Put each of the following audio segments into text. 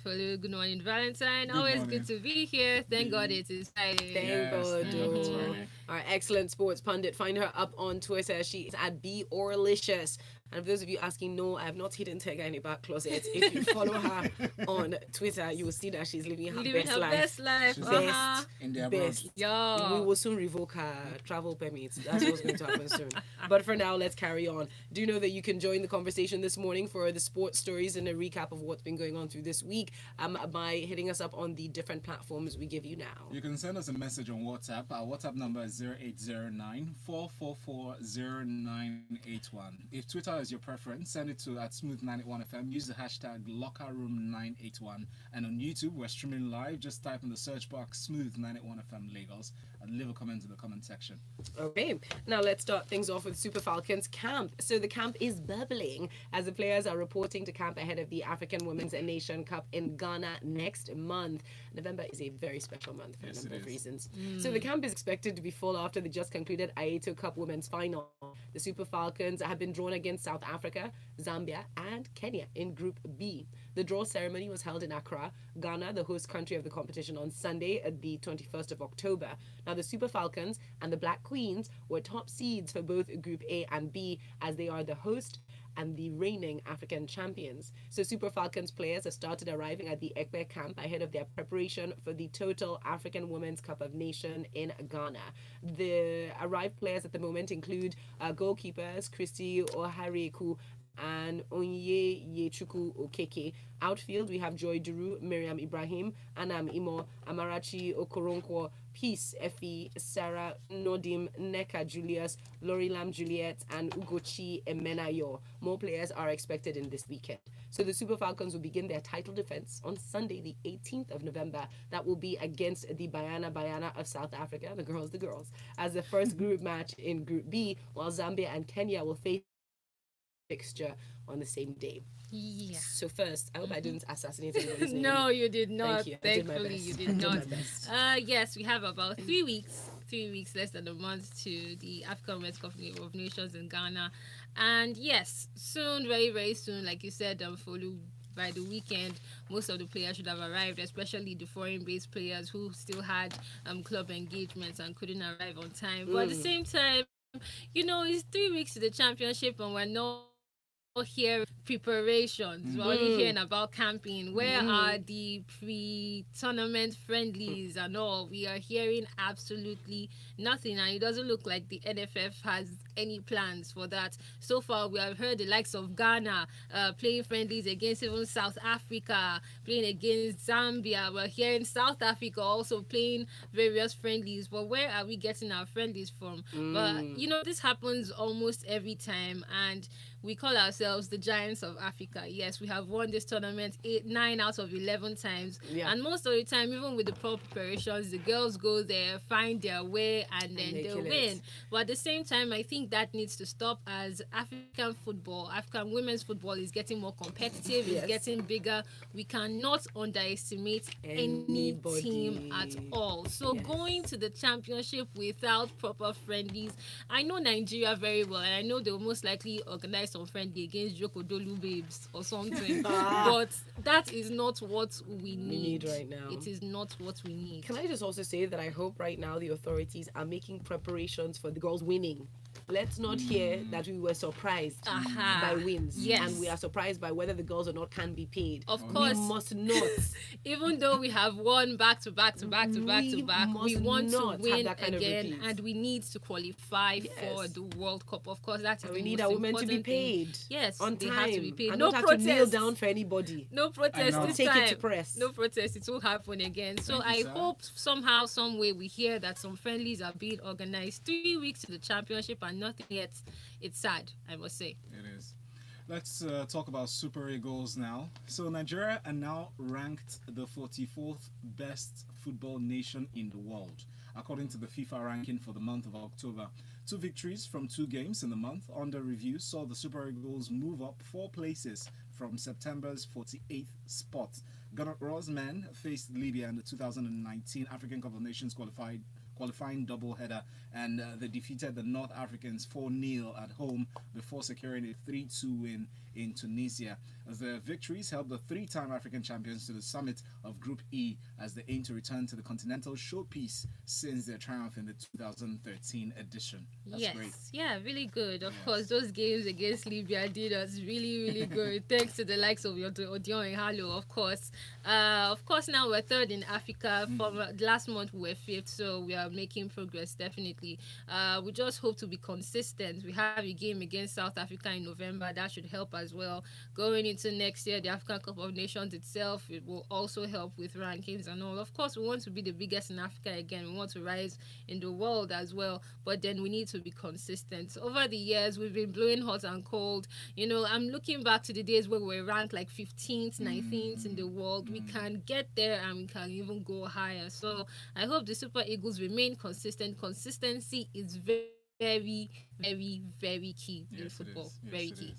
Folu. Good morning, Valentine. Good Always morning. good to be here. Thank God it is Friday. Thank God. Thank God it's Friday. Our excellent sports pundit. Find her up on Twitter. She is at BORlicious. And for those of you asking, no, I have not hidden Tega in a back closet. If you follow her on Twitter, you will see that she's living her Living best her life. best life. She's Uh-huh. in the Best. abroad. Yo. We will soon revoke her travel permits. That's what's going to happen soon. But for now, let's carry on. Do you know that you can join the conversation this morning for the sports stories and a recap of what's been going on through this week by hitting us up on the different platforms we give you now. You can send us a message on WhatsApp. Our WhatsApp number is 0809 444 0981. If Twitter is your preference, send it to at Smooth91FM. Use the hashtag LockerRoom981. And on YouTube, we're streaming live. Just type in the search box Smooth91FM Lagos and leave a comment in the comment section. Okay, now let's start things off with Super Falcons camp. So the camp is bubbling as the players are reporting to camp ahead of the African Women's Nation Cup in Ghana next month. November is a very special month for a number of reasons. So the camp is expected to be full after the just concluded Aeto Cup Women's Final. The Super Falcons have been drawn against South Africa, Zambia, and Kenya in Group B. The draw ceremony was held in Accra, Ghana, the host country of the competition, on Sunday, the 21st of October. Now, the Super Falcons and the Black Queens were top seeds for both Group A and B, as they are the host and the reigning African champions. So Super Falcons players have started arriving at the Ekpe camp ahead of their preparation for the Total African Women's Cup of Nations in Ghana. The arrived players at the moment include goalkeepers Christy Ohareku and Onye Yechuku Okeke. Outfield, we have Joy Duru, Miriam Ibrahim, Anam Imo, Amarachi Okoronkwo, Peace Effie, Sarah Nodim, Neka Julius, Lori Lam Juliet, and Ugochi Emenayo. More players are expected in this weekend. So the Super Falcons will begin their title defense on Sunday, the 18th of November. That will be against the Bayana of South Africa, the girls, as the first group match in Group B, while Zambia and Kenya will face fixture on the same day. Yeah. So first, I hope I didn't assassinate anybody's name. No, you did not. Thank you. I did my Thankfully, best. you did I did not. my best. Yes, we have about 3 weeks. 3 weeks, less than a month, to the African Women's Cup of Nations in Ghana. And yes, soon, very, very soon, like you said, Folu, by the weekend, most of the players should have arrived, especially the foreign-based players who still had club engagements and couldn't arrive on time. But at the same time, you know, it's 3 weeks to the championship and we're not here preparations. We're only hearing about camping. Where are the pre-tournament friendlies and all? We are hearing absolutely nothing, and it doesn't look like the NFF has any plans for that. So far, we have heard the likes of Ghana playing friendlies against even South Africa, playing against Zambia. We're hearing South Africa also playing various friendlies. But where are we getting our friendlies from? But, you know, this happens almost every time, and we call ourselves the Giants of Africa. Yes, we have won this tournament 9 out of 11 times. Yeah. And most of the time, even with the proper preparations, the girls go there, find their way, and then they'll win. But at the same time, I think that needs to stop, as African football, African women's football is getting more competitive, it's getting bigger. We cannot underestimate any team at all. So going to the championship without proper friendlies, I know Nigeria very well, and I know they will most likely organize some friendly against Jokodolu babes or something. But that is not what we need right now. It is not what we need. Can I just also say that I hope right now the authorities are making preparations for the girls winning. Let's not hear that we were surprised by wins. Yes. And we are surprised by whether the girls or not can be paid. Of course. We must not. Even though we have won back to back, we want to win again, and we need to qualify for the World Cup. Of course, that's we need our women to be paid. Yes, on time. They have to be paid. And no not protest. Have to kneel down for anybody. No protest this Take time. it to press. No protest. It will happen again. So I hope somehow, some way, we hear that some friendlies are being organized. 3 weeks to the championship and nothing yet. It's sad, I must say. It is. Let's talk about Super Eagles now. So Nigeria are now ranked the 44th best football nation in the world, according to the FIFA ranking for the month of October. 2 victories from 2 games in the month under review saw the Super Eagles move up 4 places from September's 48th spot. Ghana Ross men faced Libya in the 2019 African Cup of Nations qualifying doubleheader, and they defeated the North Africans 4-0 at home before securing a 3-2 win in Tunisia. The victories helped the three-time African champions to the summit of Group E as they aim to return to the continental showpiece since their triumph in the 2013 edition. That's Yes, great. yeah, really good. Of course, Yes. those games against Libya did us really, really good. Thanks to the likes of your Odion and Halo, of course. Of course, now we're third in Africa. From last month, we were fifth, so we are making progress definitely. We just hope to be consistent. We have a game against South Africa in November. That should help as well. Going into next year, the African Cup of Nations itself, it will also help with rankings and all. Of course, we want to be the biggest in Africa again. We want to rise in the world as well, but then we need to be consistent. Over the years, we've been blowing hot and cold. I'm looking back to the days where we were ranked like 15th, 19th in the world. We can get there and we can even go higher. So I hope the Super Eagles remain consistent. Consistency is very, very, very key in Yes, it football. is. Yes, Very it key. is.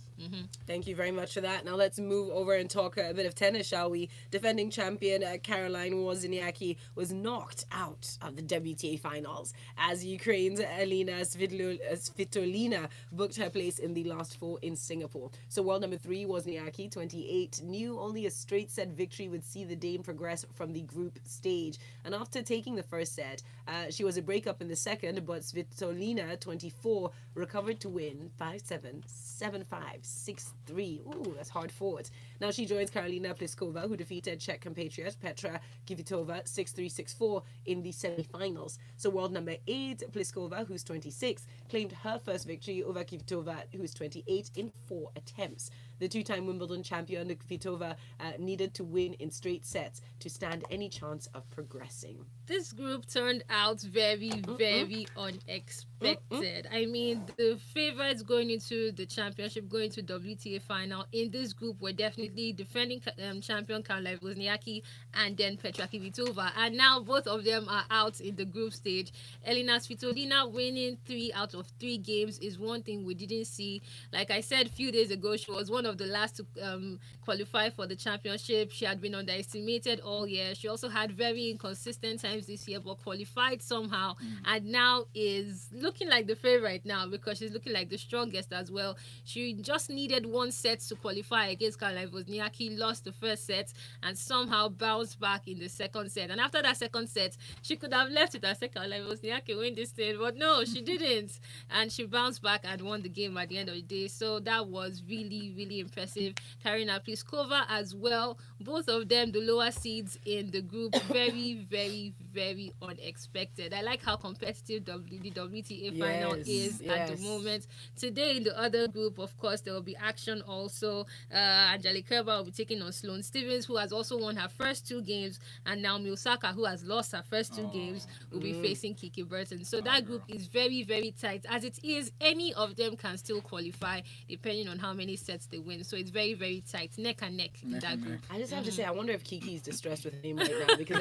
Thank you very much for that. Now let's move over and talk a bit of tennis, shall we? Defending champion Caroline Wozniacki was knocked out of the WTA finals as Ukraine's Elena Svitolina booked her place in the last four in Singapore. So world number 3, Wozniacki, 28, knew only a straight set victory would see the Dame progress from the group stage. And after taking the first set, she was a breakup in the second, but Svitolina, 24, recovered to win 5-7, 7-5, 6-3. Ooh, that's hard fought. Now she joins Karolina Pliskova, who defeated Czech compatriot Petra Kvitova 6-3, 6-4 in the semi-finals. So world number 8, Pliskova, who's 26, claimed her first victory over Kvitova, who's 28, in 4 attempts. The two-time Wimbledon champion Kvitova needed to win in straight sets to stand any chance of progressing. This group turned out very, very unexpected. I mean, the favorites going into the championship, going to WTA final in this group were definitely defending champion Caroline Wozniacki and then Petra Kvitova. And now both of them are out in the group stage. Elena Svitolina winning 3 out of 3 games is one thing we didn't see. Like I said a few days ago, she was one of the last to qualify for the championship. She had been underestimated all year. She also had very inconsistent times this year, but qualified somehow, and now is looking like the favorite now because she's looking like the strongest as well. She just needed 1 set to qualify against Caroline Wozniacki, lost the first set, and somehow bounced back in the second set. And after that second set, she could have left it and said Caroline Wozniacki win this thing, but no, she didn't, and she bounced back and won the game at the end of the day. So that was really, really impressive. Karina Pliskova as well, both of them the lower seeds in the group. Very, very, very unexpected. I like how competitive the WTA final is at the moment. Today in the other group, of course, there will be action also. Angelique Kerber will be taking on Sloane Stephens, who has also won her first 2 games, and Naomi Osaka, who has lost her first 2 games, will be facing Kiki Burton. So that group is very, very tight. As it is, any of them can still qualify depending on how many sets they win. So it's very, very tight, neck and neck in that group. I just have to say, I wonder if Kiki's distressed with him right now because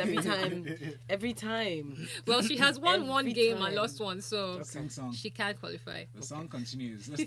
every time. Well, she has won Every 1 game time. and lost 1, so That's the song. she can't qualify. The song continues. Let's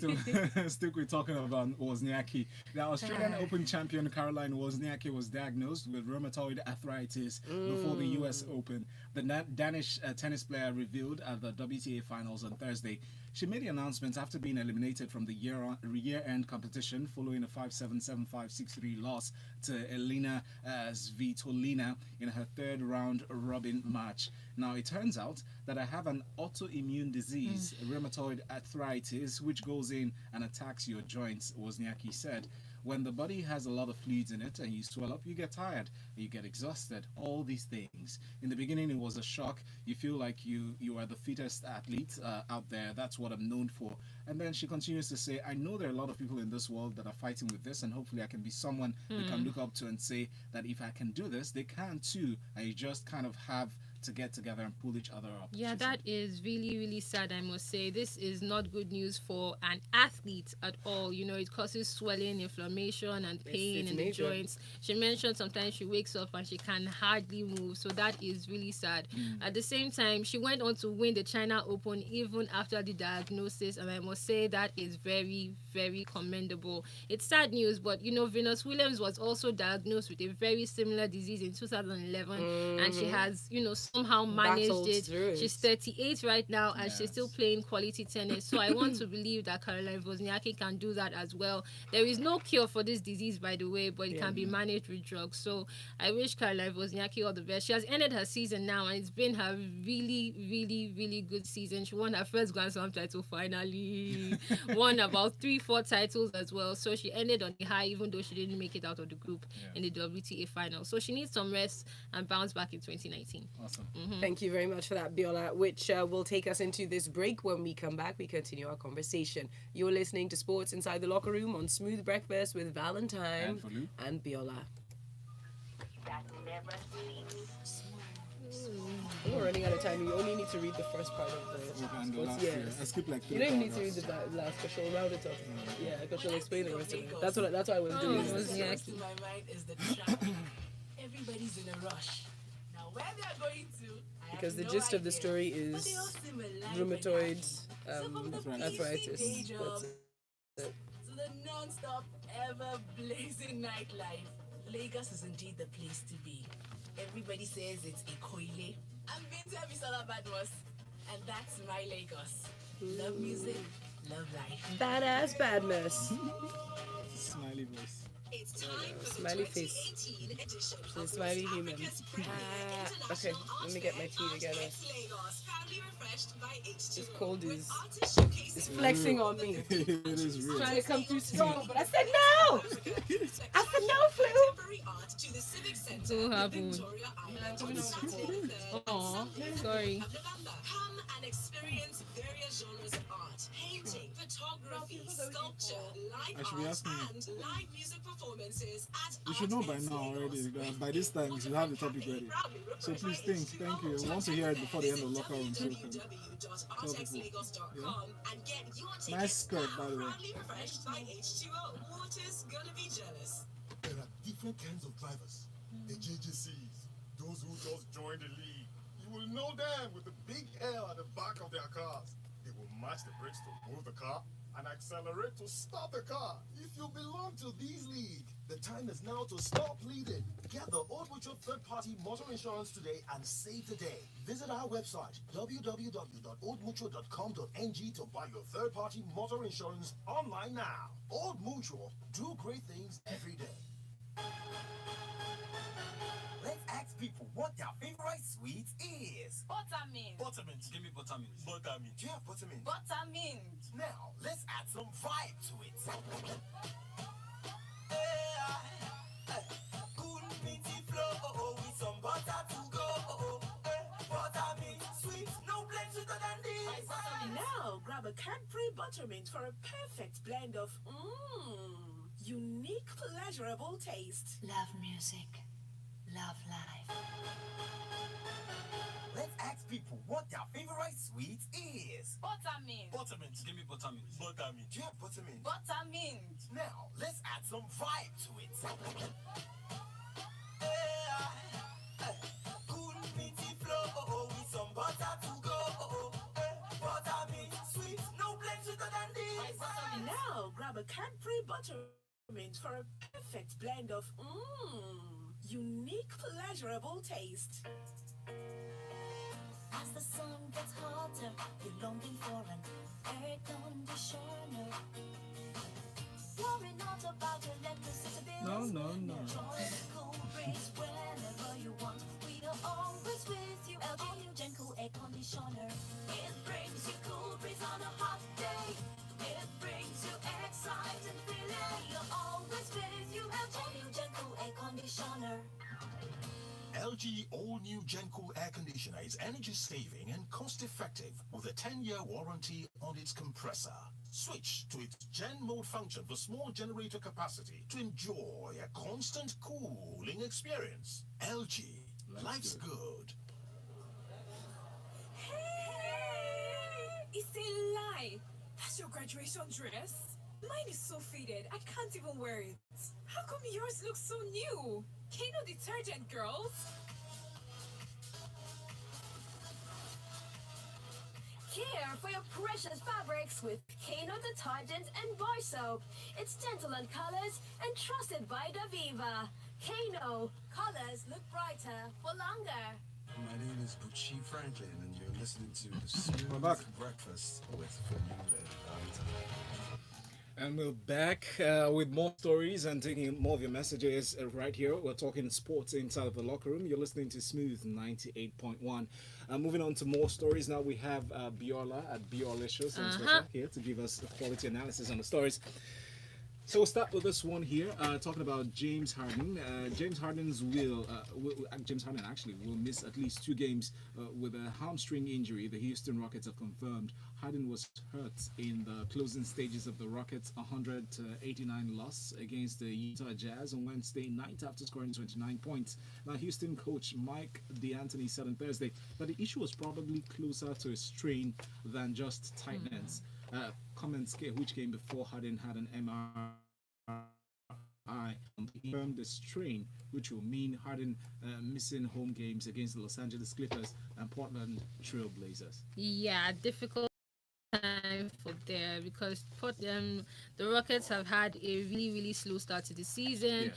still we're talking about Wozniacki. The Australian Open champion Caroline Wozniacki was diagnosed with rheumatoid arthritis before the US Open. The Danish tennis player revealed at the WTA finals on Thursday. She made the announcement after being eliminated from the year-end competition following a 5-7, 7-5, 6-3 loss to Elena Svitolina in her third round robin match. Now, it turns out that I have an autoimmune disease, rheumatoid arthritis, which goes in and attacks your joints, Wozniacki said. When the body has a lot of fluids in it and you swell up, you get tired, you get exhausted, all these things. In the beginning, it was a shock. You feel like you are the fittest athlete out there. That's what I'm known for. And then she continues to say, I know there are a lot of people in this world that are fighting with this, and hopefully I can be someone they can look up to and say that if I can do this, they can too. And you just kind of have to get together and pull each other up. Yeah, that is really, really sad, I must say. This is not good news for an athlete at all. It causes swelling, inflammation, and pain in the joints. She mentioned sometimes she wakes up and she can hardly move, so that is really sad. At the same time, she went on to win the China Open even after the diagnosis, and I must say that is very, very commendable. It's sad news, but Venus Williams was also diagnosed with a very similar disease in 2011, and she has, somehow managed Battled it. through it. She's 38 right now, and she's still Yes. playing quality tennis. So I want to believe that Caroline Wozniacki can do that as well. There is no cure for this disease, by the way, but it can be managed with drugs. So I wish Caroline Wozniacki all the best. She has ended her season now, and it's been her really, really, really good season. She won her first Grand Slam title finally, won about 3-4 titles as well. So she ended on a high, even though she didn't make it out of the group in the WTA final. So she needs some rest and bounce back in 2019. Awesome. Thank you very much for that, Biola, which will take us into this break. When we come back, we continue our conversation. You're listening to Sports Inside the Locker Room on Smooth Breakfast with Valentine And Folu. and Biola. That never sleeps. We're running out of time. You only need to read the first part of the And the sports. last year. I skipped like You 3 don't even need to read paragraphs. the last, because she'll round it up. Yeah, because she'll explain the rest of it. That's what I was doing. Wozniacki. In my mind is the traffic. Everybody's in a rush. Now where they are going to, I Because have the no gist of the idea. story But they all is seem alive rheumatoid and happy. So from the arthritis. busy day job That's it. to the non-stop, ever-blazing nightlife, Lagos is indeed the place to be. Everybody says it's Ikoile. I've been to Abisola Badmos, and that's my Lagos. Love music, love life. Badass Badmus. Smiley voice. It's time for Smiley the face. 2018 edition She's a of smiley West human. Africa's premier Okay, international let me get my tea art together. fair, Arts Lagos, proudly refreshed by H2O, This cold with is artists showcasing it's flexing on me. It is real. Trying to come too strong, but I said no. I said no, Flu. contemporary art to the Civic Center So in happened. Victoria Island on Saturday the 3rd Aw, and Sunday sorry. of November. Come and experience various genres of art, painting, photography, sculpture, live I should be art, asking you. and live music performances at You should know by Arts now Lagos. already. By this time, you should have the topic ready. So please think. Thank you. I want to hear it before the end of locker room. So we can www.artexlagos.com and get your tickets Nice skirt, now. by the way. Proudly refreshed by H2O. Water's gonna be jealous. There are different kinds of drivers. The JJCs, those who just joined the league. You will know them with the big L at the back of their cars. They will match the brakes to move the car and accelerate to stop the car. If you belong to these leagues, the time is now to stop pleading. Get the Old Mutual third-party motor insurance today and save the day. Visit our website, www.oldmutual.com.ng to buy your third-party motor insurance online now. Old Mutual, do great things every day. Let's ask people what their favorite sweet is. Buttermint. Buttermint. Give me buttermint. Buttermint. Do you have buttermint? Buttermint. Now, let's add some vibe to it. Cool, minty flow, with some butter to go. Buttermint, sweet, no blend sweeter than this. Now, grab a Cadbury Buttermint for a perfect blend of unique, pleasurable taste. Love music. Love life. Let's ask people what their favorite sweet is. Buttermint. Buttermint. Give me buttermint. Buttermint. Do you have buttermint? Buttermint. Now, let's add some vibe to it. Cool, minty flow, with some butter to go. Buttermint, sweet, no blend sweeter than this. Now, grab a Cadbury Buttermint for a perfect blend of unique, pleasurable taste. As the sun gets hotter, you're longing for an air conditioner. Worry not about electricity bills. No. Enjoy the cool breeze whenever you want. We are always with you. LG new Gen Cool Air Conditioner. It brings you cool breeze on a hot day. It brings you exciting feeling. You're always with you. LG new Gen Cool Air Conditioner. LG all-new GenCool air conditioner is energy-saving and cost-effective with a 10-year warranty on its compressor. Switch to its Gen mode function for small generator capacity to enjoy a constant cooling experience. LG, life's good. Hey! It's a lie. That's your graduation dress? Mine is so faded, I can't even wear it. How come yours looks so new? Kano detergent, girls. Care for your precious fabrics with Kano detergent and bar soap. It's gentle on colors and trusted by Daviva. Kano, colors look brighter for longer. My name is Bucci Franklin, and you're listening to the Smooth back. Breakfast with Folu and Valentine. And we're back with more stories and taking more of your messages right here. We're talking sports inside of the locker room. You're listening to Smooth 98.1. Moving on to more stories now, we have Biola at Biolicious on Twitter here to give us a quality analysis on the stories. So we'll start with this one here, talking about James Harden. James Harden actually will miss at least 2 games with a hamstring injury. The Houston Rockets have confirmed Harden was hurt in the closing stages of the Rockets' 100-89 loss against the Utah Jazz on Wednesday night after scoring 29 points. Now, Houston coach Mike D'Antoni said on Thursday that the issue was probably closer to a strain than just tightness. Comments which came before Harden had an MRI confirmed the strain, which will mean Harden missing home games against the Los Angeles Clippers and Portland Trail Blazers. Yeah, difficult time for there because the Rockets have had a really slow start to the season.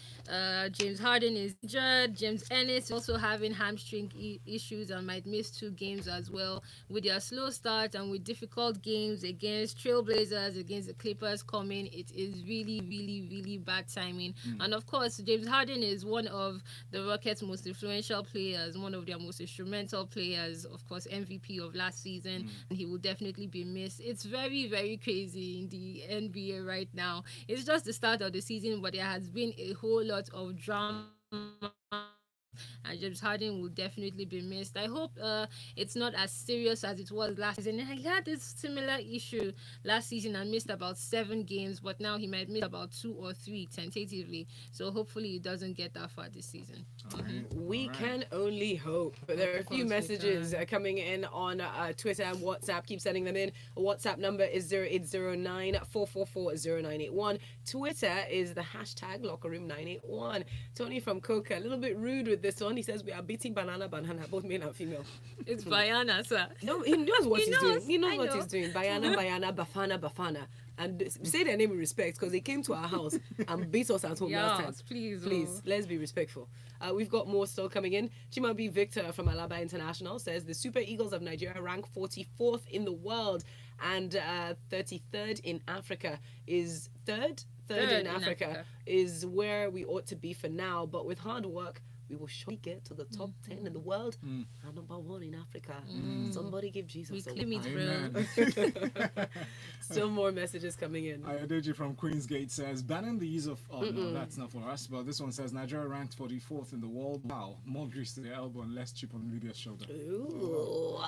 James Harden is injured. James Ennis also having hamstring issues and might miss 2 games as well. With their slow start and with difficult games against Trailblazers, against the Clippers coming, it is really bad timing. And of course, James Harden is one of the Rockets' most influential players, one of their most instrumental players, of course, MVP of last season, and he will definitely be missed. It's very crazy in the NBA right now. It's just the start of the season, but there has been a whole lot of drama. And James Harden will definitely be missed. I hope it's not as serious as it was last season. He had this similar issue last season and missed about 7 games, but now he might miss about 2 or 3 tentatively. So hopefully it doesn't get that far this season. We can only hope. But there are a few messages coming in on Twitter and WhatsApp. Keep sending them in. WhatsApp number is 0809-444-0981. Twitter is the hashtag lockerroom981. Tony from Coca, a little bit rude with this one. He says we are beating banana, both male and female. It's Bayana, sir. No, he knows what he's doing. He knows I what know. he's doing. Bayana, Bafana. And say their name with respect because they came to our house and beat us at home last time. Please. Let's be respectful. We've got more still coming in. Chimabi Victor from Alaba International says the Super Eagles of Nigeria rank 44th in the world and 33rd in Africa. Is third in Africa is where we ought to be for now, but with hard work we will surely get to the top 10 in the world and number 1 in Africa. Somebody give Jesus We a claim it, bro. Still more messages coming in. Ayadeji from Queensgate says, banning the use of... Oh, no, that's not for us. But this one says, Nigeria ranked 44th in the world. Wow. More grease to the elbow and less chip on Libya's shoulder. Ooh.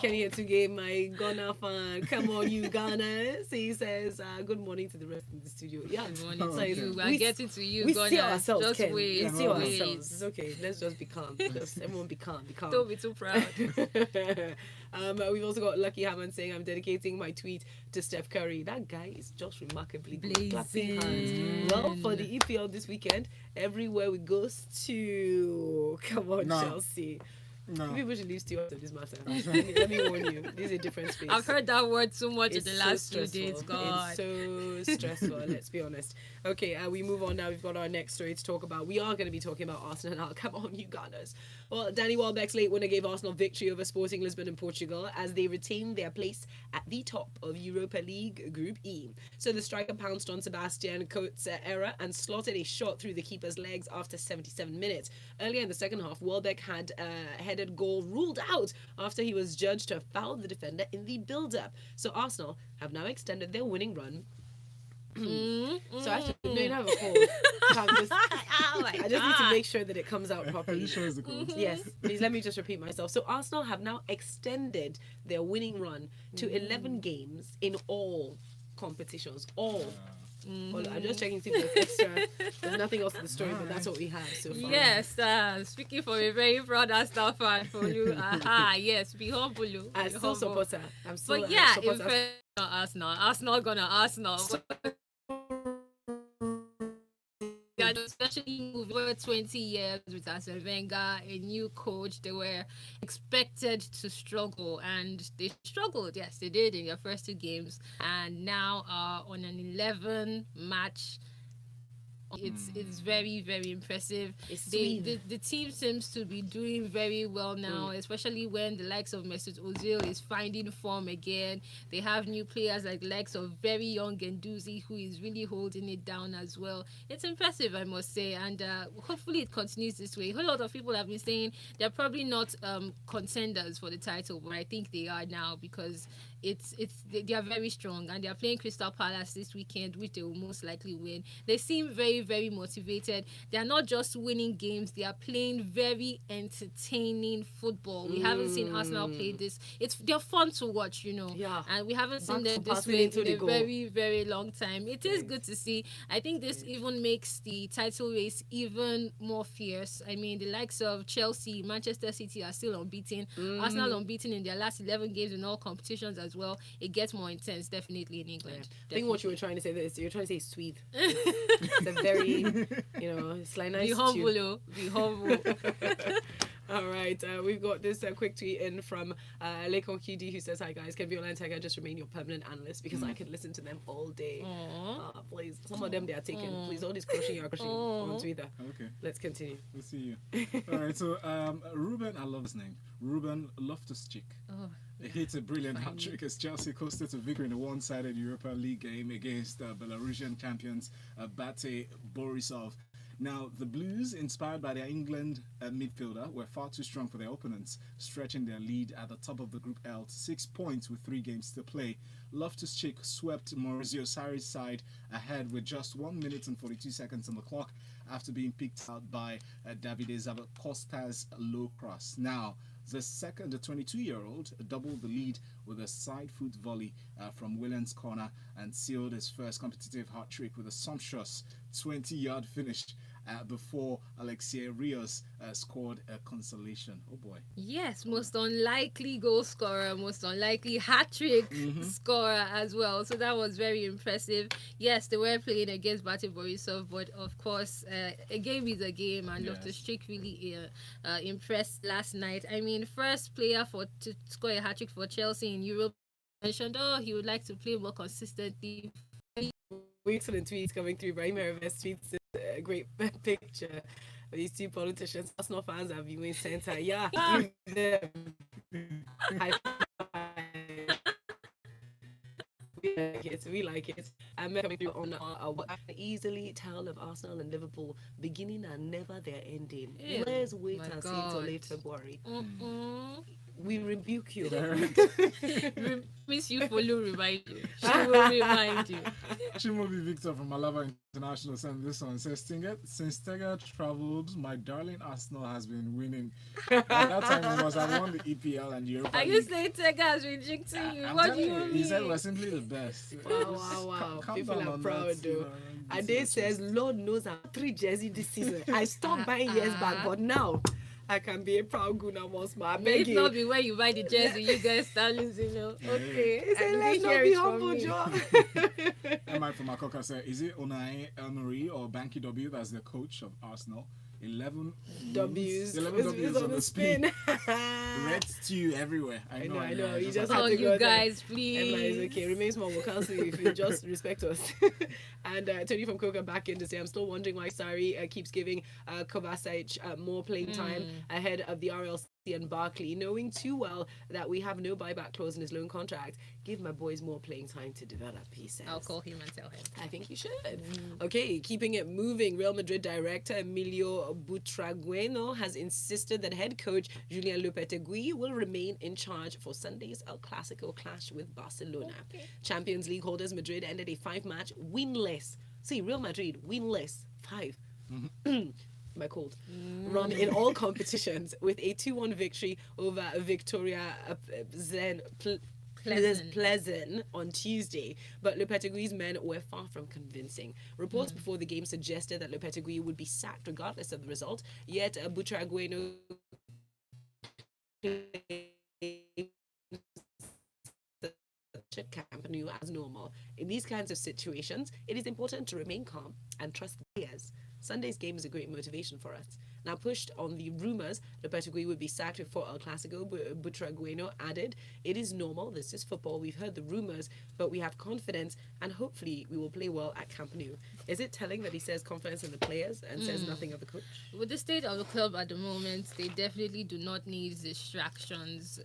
Kenny Etuge, my Ghana fan. Come on, you Ghana. So he says, good morning to the rest of the studio. Yeah. Good morning to Okay. you. I'm getting to you, We Ghana. see ourselves, Just Ken. wait. We see Wait. ourselves. It's okay. Let's just be calm. Everyone be calm. Be calm. Don't be too proud. We've also got Lucky Hammond saying, I'm dedicating my tweet to Steph Curry. That guy is just remarkably good. Clapping hands. Well, for the EPL this weekend, everywhere we goes to... Come on, No. Chelsea. No. People should leave Stewart to this matter. Let me warn you. This is a different space. I've heard that word too much It's in the so last 2 days. stressful. God. It's so stressful, let's be honest. Okay, we move on now. We've got our next story to talk about. We are going to be talking about Arsenal now. Come on, you Gunners. Well, Danny Welbeck's late winner gave Arsenal victory over Sporting Lisbon in Portugal as they retained their place at the top of Europa League Group E. So the striker pounced on Sebastian Coates' error and slotted a shot through the keeper's legs after 77 minutes. Earlier in the second half, Welbeck had a headed goal ruled out after he was judged to have fouled the defender in the build-up. So Arsenal have now extended their winning run. So actually, no, you don't have a call. I just need to make sure that it comes out Are properly. you sure it's the code? Yes, please let me just repeat myself. So Arsenal have now extended their winning run to 11 games in all competitions. All. Well, I'm just checking to see if there's extra. There's nothing else in the story, but that's what we have so far. Yes, speaking for a very proud Arsenal fan for you. Yes, be humble. You. I'm still supporter. I'm still But yeah, supporter. if Arsenal gonna Arsenal. Yeah, especially over 20 years with Arsene Wenger, a new coach, they were expected to struggle, and they struggled. Yes, they did in their first 2 games, and now are on an 11-match It's very very impressive. It's They sweet. the team seems to be doing very well now, especially when the likes of Mesut Ozil is finding form again. They have new players like the likes of very young Genduzi, who is really holding it down as well. It's impressive, I must say, and hopefully it continues this way. A whole lot of people have been saying they're probably not contenders for the title, but I think they are now because they are very strong and they are playing Crystal Palace this weekend, which they will most likely win. They seem very very motivated. They are not just winning games; they are playing very entertaining football. We haven't seen Arsenal play this. They're fun to watch, Yeah. and we haven't seen Back to them this passing way into in the a goal. very very long time. It is good to see. I think this even makes the title race even more fierce. I mean, the likes of Chelsea, Manchester City are still unbeaten. Arsenal unbeaten in their last 11 games in all competitions as well. It gets more intense, definitely in England. I think what you were trying to say this, you're trying to say sweet. It's a very, it's like nice. Be humble, oh. Be humble. All right, we've got this quick tweet in from Lekon Kidi who says, "Hi guys, can Biola and Tiger just remain your permanent analyst because I could listen to them all day." Please, some of them they are taken. Please, all this crushing you're crushing on Twitter. Okay. Let's continue. We'll see you. All right. So, Ruben, I love his name. Ruben Loftus-Cheek. He hit a brilliant hat trick as Chelsea coasted to victory in a one-sided Europa League game against Belarusian champions BATE Borisov. Now, the Blues, inspired by their England midfielder, were far too strong for their opponents, stretching their lead at the top of the Group L to 6 points with 3 games to play. Loftus-Cheek swept Maurizio Sarri's side ahead with just 1 minute and 42 seconds on the clock after being picked out by Davide Costa's low cross. Now, the 22-year-old doubled the lead with a side foot volley from Williams' corner and sealed his first competitive hat trick with a sumptuous 20-yard finish before Alexei Rios scored a consolation. Oh boy. Yes, most unlikely goal scorer, most unlikely hat-trick scorer as well. So that was very impressive. Yes, they were playing against Bate Borisov, but of course, a game is a game, and Loftus-Cheek really impressed last night. I mean, first player to score a hat-trick for Chelsea in Europe. Mentioned, he would like to play more consistently. Wait for the tweets coming through. Brahim Herves tweets a great picture of these two politicians. Arsenal fans are viewing center. Yeah, them. High five. We like it. I'm coming through on I can easily tell of Arsenal and Liverpool beginning and never their ending. Ew, Let's wait my and see God. till late February. We rebuke you. Miss you, Folu remind you. She will remind you. Chimobi Victor from Malaba International sent this one. Says, since Tega traveled, my darling Arsenal has been winning. At that time, it was I won the EPL and Europa Are League. you saying Tega has rejected you? What do you mean? He said we're simply the best. Wow. Calm People down are on proud that, though. Ade says, Lord knows I have 3 jerseys this season. I stopped buying years back, but now I can be a proud Guna once more. I May beg it you. not be when you buy the jersey, you guys start losing. Okay. He said, I let's didn't not hear be it from humble, me. Joe. Mike from Makoka said, is it Unai Emery or Banky W that's the coach of Arsenal? 11 W's. 11 W's on the spin. I Red stew everywhere. I know. know. You just have have Oh, to you go there. guys, Emma please. is okay. Remain small. We'll cancel you if you just respect us. And Tony from Coca back in to say, I'm still wondering why Sarri keeps giving Kovacic more playing time ahead of the RLC and Barkley, knowing too well that we have no buyback clause in his loan contract. Give my boys more playing time to develop, he says. I'll call him and tell him. I think you should. Okay, keeping it moving. Real Madrid director Emilio Butragueno has insisted that head coach Julian Lopetegui will remain in charge for Sunday's El Clasico clash with Barcelona. Champions League holders Madrid ended a 5-match winless. See, Real Madrid winless 5. My cold run in all competitions with a 2-1 victory over Victoria Pleasant on Tuesday, but Lopetegui's men were far from convincing. Reports before the game suggested that Lopetegui would be sacked regardless of the result, yet Butragueno Camp Nou as normal. In these kinds of situations, it is important to remain calm and trust the players. Sunday's game is a great motivation for us. Now, pushed on the rumors Lopetegui would be sacked before El Clasico, Butragueno added, "It is normal. This is football. We've heard the rumors, but we have confidence, and hopefully we will play well at Camp Nou." Is it telling that he says confidence in the players and says nothing of the coach? With the state of the club at the moment, they definitely do not need distractions.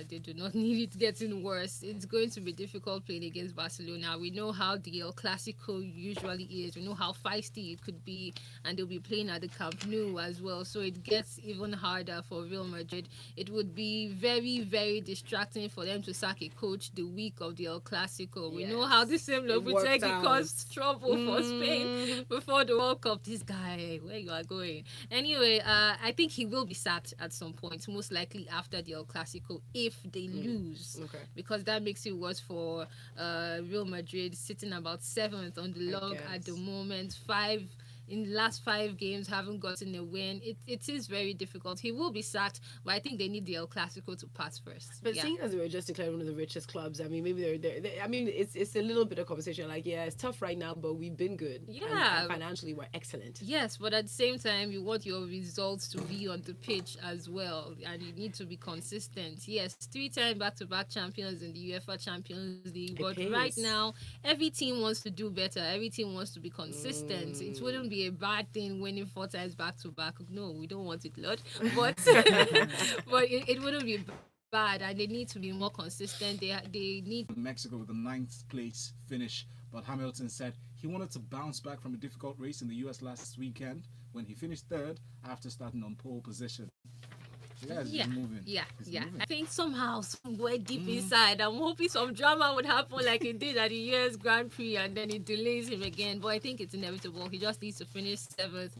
They do not need it getting worse. It's going to be difficult playing against Barcelona. We know how the El Clasico usually is. We know how feisty it could be, and they'll be playing at the Camp Nou as well. So it gets even harder for Real Madrid. It would be very, very distracting for them to sack a coach the week of the El Clasico. We know how this same Lopetegui caused trouble for Spain before the World Cup. This guy, where you are going? Anyway, I think he will be sacked at some point, most likely after the El Clasico if they lose. Because that makes it worse for Real Madrid, sitting about 7th on the log at the moment. In the last 5 games, haven't gotten a win. It is very difficult. He will be sacked, but I think they need the El Clasico to pass first. But seeing as they were just declared one of the richest clubs, I mean, maybe I mean, it's a little bit of conversation. Like, yeah, it's tough right now, but we've been good. And financially, we're excellent. Yes, but at the same time, you want your results to be on the pitch as well, and you need to be consistent. Yes, 3-time back-to-back champions in the UEFA Champions League, but right now, every team wants to do better. Every team wants to be consistent. It wouldn't be a bad thing winning 4 times back to back. No, we don't want it, Lord. But but it wouldn't be bad, and they need to be more consistent. They need Mexico with the 9th place finish, but Hamilton said he wanted to bounce back from a difficult race in the US last weekend when he finished 3rd after starting on pole position. Moving. I think somehow, somewhere deep inside, I'm hoping some drama would happen like it did at the US Grand Prix, and then it delays him again. But I think it's inevitable. He just needs to finish 7th,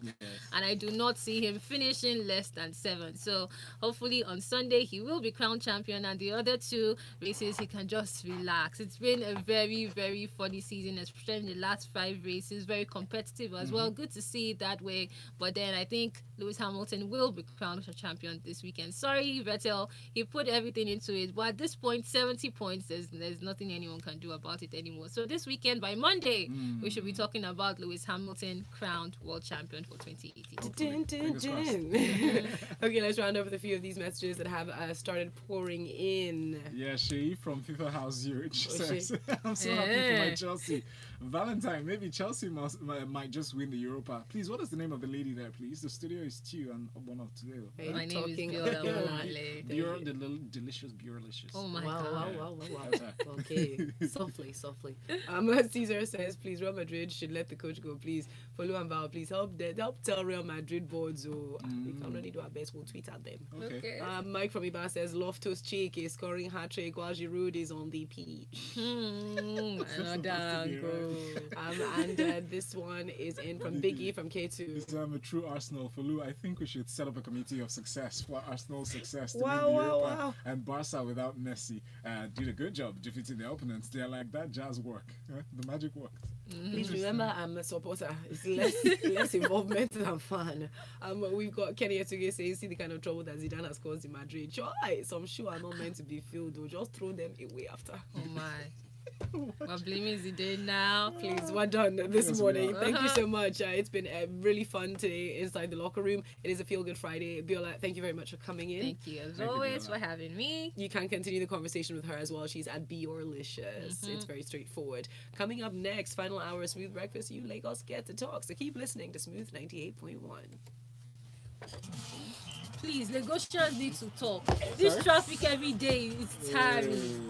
and I do not see him finishing less than 7th. So hopefully on Sunday he will be crowned champion, and the other 2 races he can just relax. It's been a very, very funny season, especially in the last 5 races. Very competitive as well. Good to see it that way. But then I think Lewis Hamilton will be crowned champion this weekend. Sorry, Vettel, he put everything into it, but at this point, 70 points, there's nothing anyone can do about it anymore. So this weekend, by Monday, we should be talking about Lewis Hamilton crowned world champion for 2018. Okay, let's round up with a few of these messages that have started pouring in. Yeah, she from FIFA House Zurich says, I'm so happy for my Chelsea. Valentine, maybe Chelsea might just win the Europa. Please, what is the name of the lady there, please? The studio is 2 and 1 of 2. My name is Biola Omowanle. The little delicious Bjorlicious. Oh my God. Wow. Okay, softly. Caesar says, please, Real Madrid should let the coach go, please. Folu and Val, please help tell Real Madrid boards. We can only do our best. We'll tweet at them. Okay. Mike from Iba says, Loftus Cheek is scoring hat-trick while Giroud is on the pitch. And this one is in from Biggie from K2. This I'm a true Arsenal. Folu, I think we should set up a committee of success for Arsenal's success to win the Europa. And Barca without Messi did a good job defeating their opponents. They're like, that jazz work. The magic worked. Please remember, I'm a supporter. It's less involvement than fun. We've got Kenny Etuge saying, see the kind of trouble that Zidane has caused in Madrid. Sure, some shoes are not meant to be filled. Though. Just throw them away after. Oh my. We're blaming Zidane now. Please, we're done this morning. Thank you so much. It's been really fun today inside the locker room. It is a Feel Good Friday. Biola, thank you very much for coming in. Thank you as always for having me. You can continue the conversation with her as well. She's at Biorlicious. It's very straightforward. Coming up next, final hour of Smooth Breakfast. You Lagos get to talk. So keep listening to Smooth 98.1. Please, Lagosians need to talk. This traffic every day is tiring.